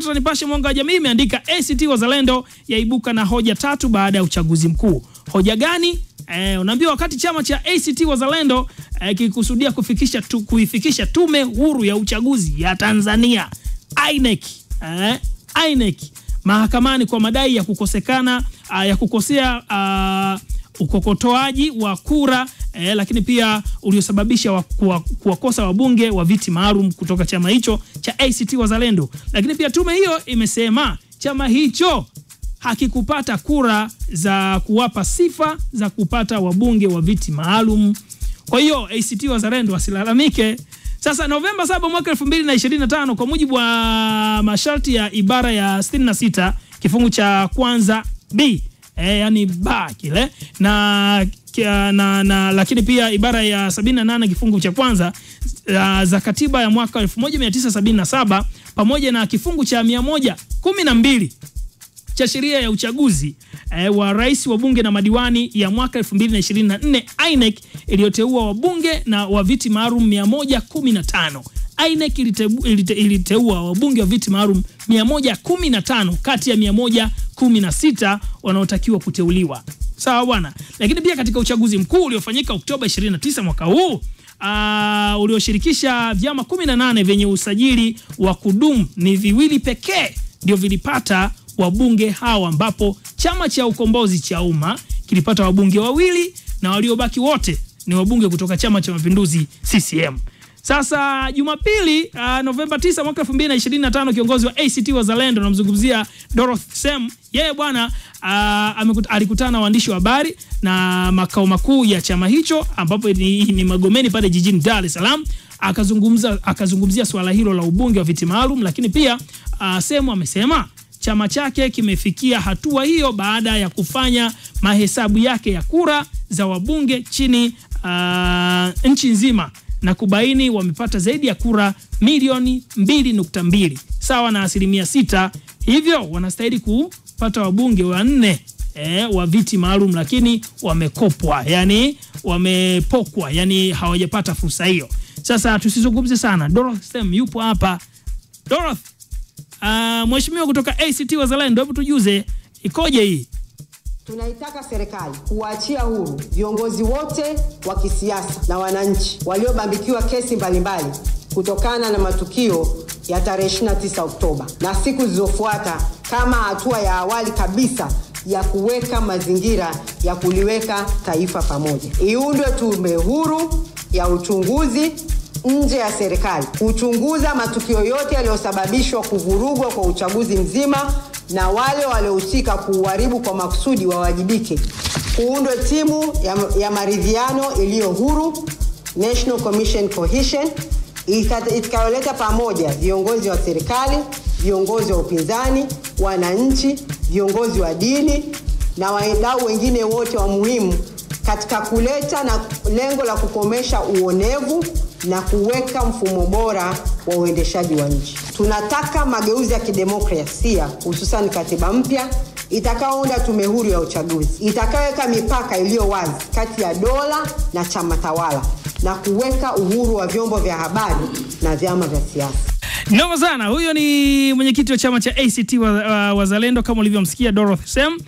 gazeti la Nipashe Mwanga wa Jamii imeandika ACT Wazalendo yaibuka na hoja 3 baada ya uchaguzi mkuu. Hoja gani? Unaambiwa wakati chama cha ACT Wazalendo kikusudia kuifikisha tume huru ya uchaguzi ya Tanzania INEC mahakamani kwa madai ya kukosea ukokotoaji wa kura, lakini pia uliosababisha kuwakosa wabunge wa viti maalum kutoka chama hicho cha ACT Wazalendo. Lakini pia tume hiyo imesema chama hicho hakikupata kura za kuwapa sifa za kupata wabunge wa viti maalum. Kwa hiyo ACT Wazalendo wasilalamike. Sasa Novemba 7 mwaka 2025 kwa mujibu wa masharti ya ibara ya 66 kifungu cha kwanza B, yani ba kile na lakini pia ibara ya 78 kifungu cha kwanza za katiba ya mwaka 1977 pamoja na kifungu cha 112 cha sheria ya uchaguzi wa rais, wa bunge na madiwani ya mwaka 2024, INEC iliyoteua wabunge na wa viti maalum 115. INEC iliteua wabunge wa viti maalum 115 kati ya 116 wanaotakiwa kuteuliwa. Sawa bwana. Lakini pia katika uchaguzi mkuu uliofanyika Oktoba 29 mwaka huu ulioshirikisha vyama 18 vyenye usajili wa kudumu, ni viwili pekee ndio vilipata wabunge hawa, ambapo chama cha ukombozi cha umma kilipata wabunge 2 na waliobaki wote ni wabunge kutoka chama cha mapinduzi CCM. Sasa Jumapili Novemba 9 mwaka 2025 kiongozi wa ACT Wazalendo, namzungumzia Dorothy Sem, yeye bwana alikutana na waandishi wa habari na makao makuu ya chama hicho ambapo ni Magomeni pale jijini Dar es Salaam, akazungumzia swala hilo la ubunge wa viti maalum. Lakini pia Sem amesema chama chake kimefikia hatua hiyo baada ya kufanya mahesabu yake ya kura za wabunge chini nchi nzima na kubaini wamepata zaidi ya kura milioni 2.2 sawa na 6%, hivyo wanastahili kupata wabunge 4 wa viti maalum, lakini wamekopwa, yani wamepokwa, yani hawajapata fursa hiyo. Sasa tusizungumze sana, Dorothy Sem yupo hapa. Dorothy, mheshimiwa kutoka ACT Wazalendo, hebu tujuze ikoje hii? Tunaitaka serikali kuachia huru viongozi wote wa kisiasa na wananchi waliobambikiwa kesi mbalimbali kutokana na matukio ya tarehe 29 Oktoba na siku zilizofuata, kama hatua ya awali kabisa ya kuweka mazingira ya kuliweka taifa pamoja. Iundwe tume huru ya uchunguzi nje ya serikali kuchunguza matukio yote yaliyosababishwa kuvurugwa kwa uchaguzi mzima, na wale waliohusika kuharibu kwa makusudi wawajibike. Kuundwe timu ya maridhiano iliyo huru, National Commission Cohesion, itakayoleta pamoja viongozi wa serikali, viongozi wa upinzani, wananchi, viongozi wa dini na wadau wengine wote wa muhimu katika kuleta na lengo la kukomesha uonevu na kuweka mfumo bora wa uendeshaji wa nchi. Tunataka mageuzi ya kidemokrasia, hususan katiba mpya itakayounda tume huru ya uchaguzi, itakayoweka mipaka iliyo wazi kati ya dola na chama tawala na kuweka uhuru wa vyombo vya habari na vyama vya siasa. Noma sana. Huyo ni mwenyekiti wa chama cha ACT Wazalendo kama ulivyomsikia Dorothy Sem.